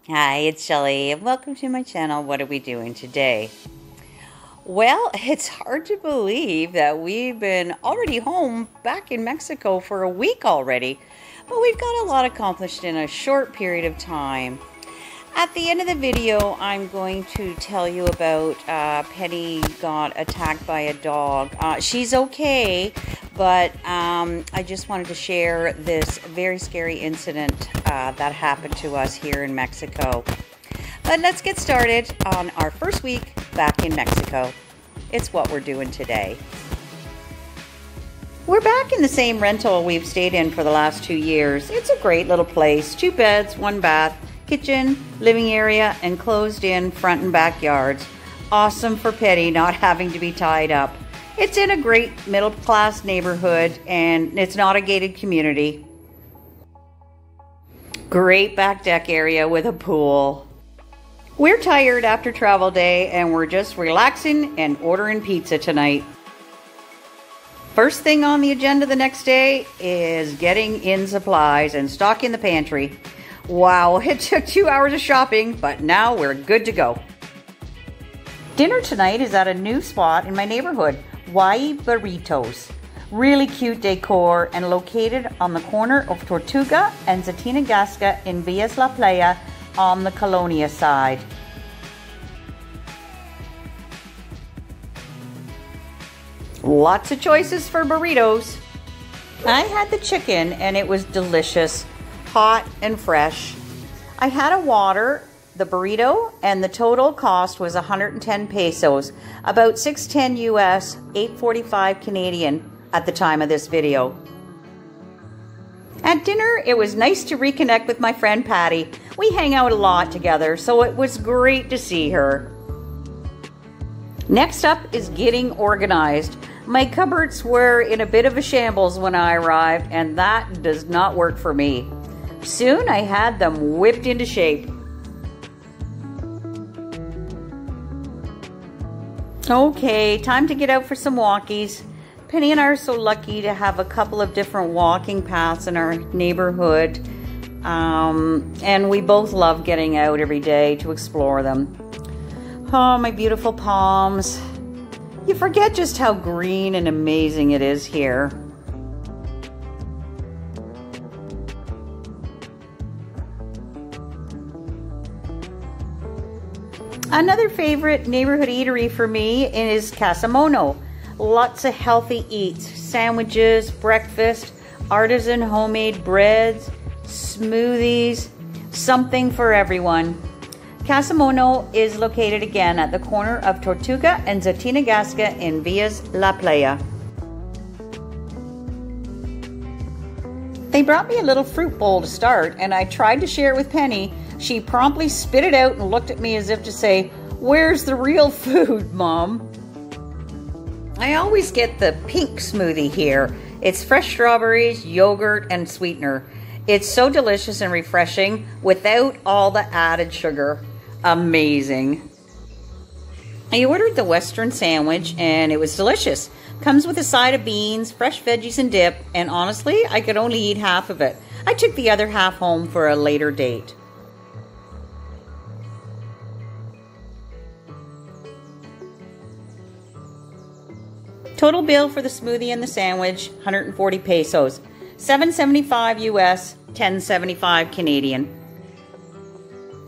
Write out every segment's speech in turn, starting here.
Hi, it's Shelly, and welcome to my channel. What are we doing today? Well, it's hard to believe that we've been already home back in Mexico for a week already, but we've got a lot accomplished in a short period of time. At the end of the video, I'm going to tell you about Penny got attacked by a dog. She's okay, but I just wanted to share this very scary incident that happened to us here in Mexico. But let's get started on our first week back in Mexico. It's what we're doing today. We're back in the same rental we've stayed in for the last 2 years. It's a great little place, 2 beds, 1 bath, kitchen, living area, and closed in front and backyards. Awesome for Penny not having to be tied up. It's in a great middle class neighborhood and it's not a gated community. Great back deck area with a pool. We're tired after travel day and we're just relaxing and ordering pizza tonight. First thing on the agenda the next day is getting in supplies and stocking the pantry. Wow, it took 2 hours of shopping, but now we're good to go. Dinner tonight is at a new spot in my neighborhood, Y Burritos. Really cute decor and located on the corner of Tortuga and Zatinagasca in Villas La Playa on the Colonia side. Lots of choices for burritos. I had the chicken and it was delicious. Hot and fresh. I had a water, the burrito, and the total cost was 110 pesos, about 610 US, 845 Canadian at the time of this video. At dinner, it was nice to reconnect with my friend Patty. We hang out a lot together, so it was great to see her. Next up is getting organized. My cupboards were in a bit of a shambles when I arrived, and that does not work for me. Soon I had them whipped into shape. Okay, time to get out for some walkies. Penny and I are so lucky to have a couple of different walking paths in our neighborhood. And we both love getting out every day to explore them. Oh, my beautiful palms. You forget just how green and amazing it is here. Another favorite neighborhood eatery for me is Casa Mono. Lots of healthy eats, sandwiches, breakfast, artisan homemade breads, smoothies, something for everyone. Casa Mono is located again at the corner of Tortuga and Zatinagasca in Villas La Playa. They brought me a little fruit bowl to start and I tried to share it with Penny. She promptly spit it out and looked at me as if to say, "Where's the real food, Mom?" I always get the pink smoothie here. It's fresh strawberries, yogurt, and sweetener. It's so delicious and refreshing without all the added sugar. Amazing. I ordered the Western sandwich and it was delicious. Comes with a side of beans, fresh veggies and dip, and honestly, I could only eat half of it. I took the other half home for a later date. Total bill for the smoothie and the sandwich, 140 pesos, 775 US, 1075 Canadian.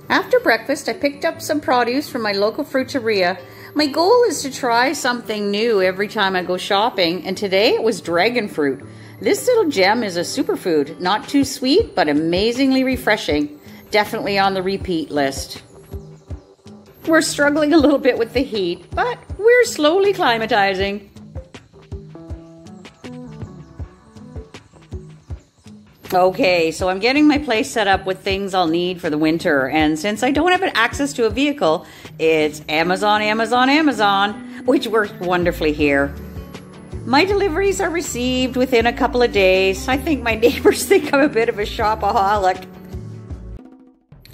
After breakfast, I picked up some produce from my local fruiteria. My goal is to try something new every time I go shopping, and today it was dragon fruit. This little gem is a superfood, not too sweet, but amazingly refreshing. Definitely on the repeat list. We're struggling a little bit with the heat, but we're slowly climatizing. Okay, so I'm getting my place set up with things I'll need for the winter, and since I don't have access to a vehicle, it's Amazon, Amazon, Amazon, which works wonderfully here. My deliveries are received within a couple of days. I think my neighbors think I'm a bit of a shopaholic.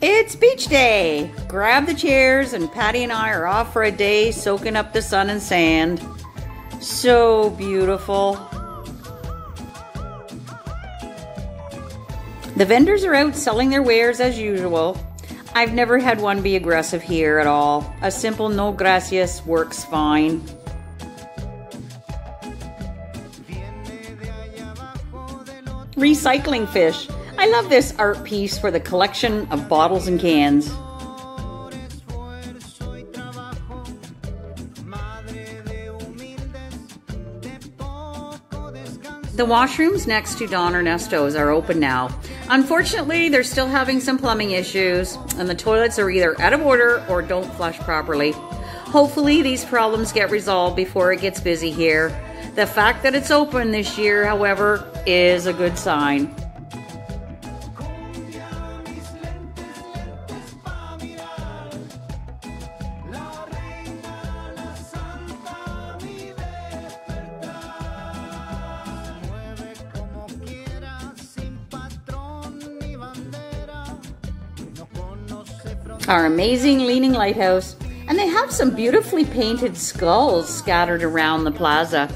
It's beach day! Grab the chairs and Patty and I are off for a day soaking up the sun and sand. So beautiful. The vendors are out selling their wares as usual. I've never had one be aggressive here at all. A simple no gracias works fine. Recycling fish. I love this art piece for the collection of bottles and cans. The washrooms next to Don Ernesto's are open now. Unfortunately, they're still having some plumbing issues, and the toilets are either out of order or don't flush properly. Hopefully, these problems get resolved before it gets busy here. The fact that it's open this year, however, is a good sign. Our amazing Leaning Lighthouse, and they have some beautifully painted skulls scattered around the plaza.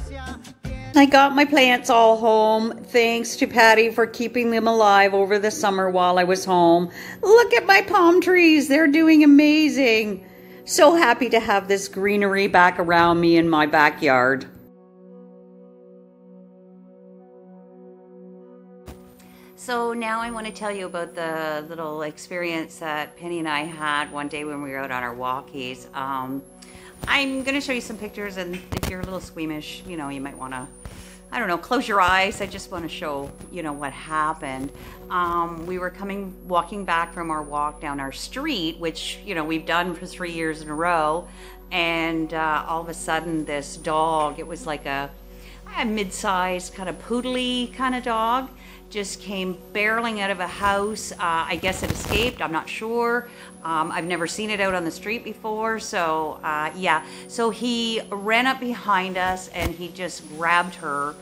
I got my plants all home, thanks to Patty for keeping them alive over the summer while I was home. Look at my palm trees, they're doing amazing. So happy to have this greenery back around me in my backyard. So now I want to tell you about the little experience that Penny and I had one day when we were out on our walkies. I'm going to show you some pictures, and if you're a little squeamish, you know, you might want to, I don't know, close your eyes. I just want to show, you know, what happened. We were walking back from our walk down our street, which, you know, we've done for 3 years in a row, and all of a sudden this dog, it was like a mid-sized kind of poodly kind of dog, just came barreling out of a house. I guess it escaped, I'm not sure. I've never seen it out on the street before, so yeah. So he ran up behind us and he just grabbed her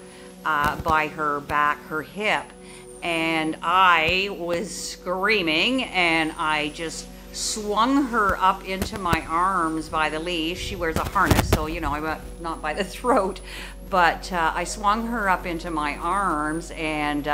by her back, her hip, and I was screaming, and I just swung her up into my arms by the leash. She wears a harness, so, you know, I'm not by the throat, but I swung her up into my arms, and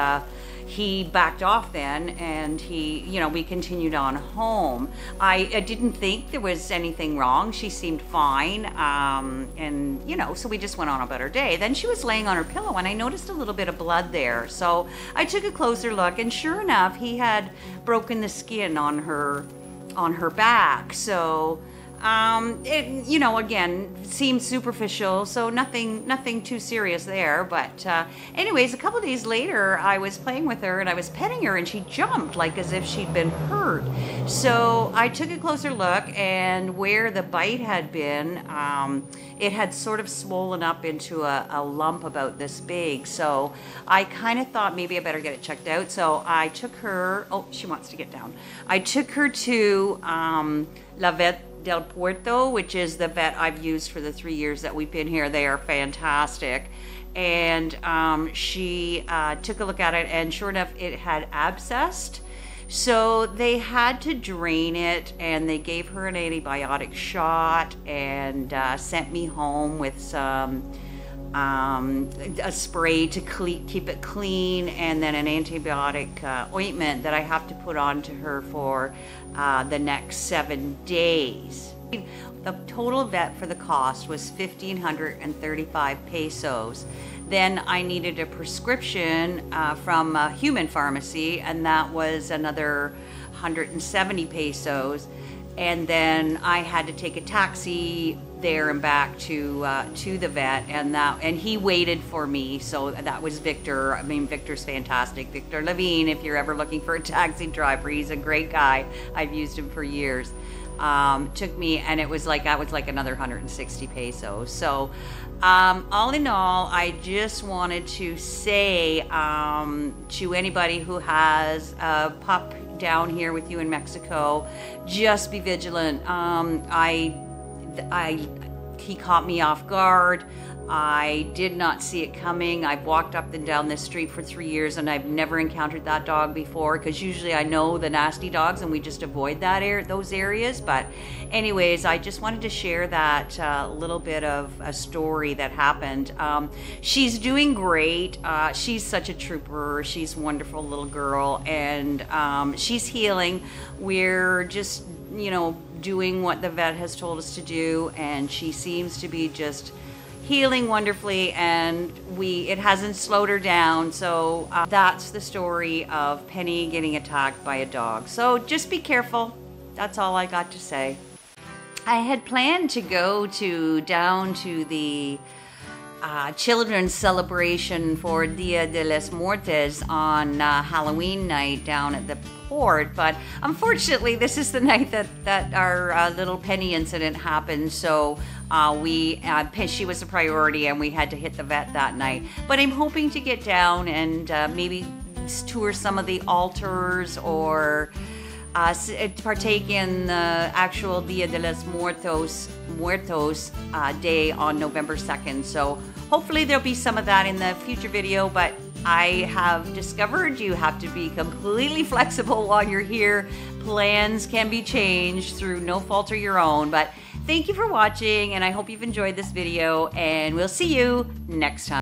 he backed off then, and he, you know, we continued on home. I didn't think there was anything wrong. She seemed fine, and, you know, so we just went on about our day. Then she was laying on her pillow, and I noticed a little bit of blood there. So I took a closer look, and sure enough, he had broken the skin on her back. So it, you know, again, seemed superficial, so nothing too serious there. But anyways, a couple days later, I was playing with her and I was petting her, and she jumped like as if she'd been hurt. So I took a closer look, and where the bite had been, it had sort of swollen up into a lump about this big. So I kind of thought maybe I better get it checked out. So I took her, oh, she wants to get down. I took her to La Vet del Puerto, which is the vet I've used for the 3 years that we've been here. They are fantastic. And she took a look at it, and sure enough, it had abscessed. So they had to drain it, and they gave her an antibiotic shot, and sent me home with some a spray to keep it clean, and then an antibiotic ointment that I have to put onto her for the next 7 days. The total vet for the cost was 1,535 pesos. Then I needed a prescription from a human pharmacy, and that was another 170 pesos. And then I had to take a taxi there and back to the vet, and he waited for me. So that was Victor. I mean, Victor's fantastic. Victor Levine, if you're ever looking for a taxi driver, he's a great guy. I've used him for years. Took me, and it was like, that was like another 160 pesos. So all in all, I just wanted to say to anybody who has a pup down here with you in Mexico, just be vigilant. He caught me off guard. I did not see it coming. I've walked up and down this street for 3 years and I've never encountered that dog before, because usually I know the nasty dogs and we just avoid those areas. But anyways, I just wanted to share that little bit of a story that happened. She's doing great. She's such a trooper. She's a wonderful little girl, and she's healing. We're just, you know, doing what the vet has told us to do, and she seems to be just healing wonderfully, and it hasn't slowed her down. So that's the story of Penny getting attacked by a dog. So just be careful. That's all I got to say. I had planned to go down to the children's celebration for Dia de los Muertos on Halloween night down at the port, but unfortunately this is the night that our little Penny incident happened. So she was a priority and we had to hit the vet that night. But I'm hoping to get down and maybe tour some of the altars, or partake in the actual Dia de los Muertos day on November 2nd. So hopefully there'll be some of that in the future video. But I have discovered you have to be completely flexible while you're here. Plans can be changed through no fault of your own. But thank you for watching, and I hope you've enjoyed this video, and we'll see you next time.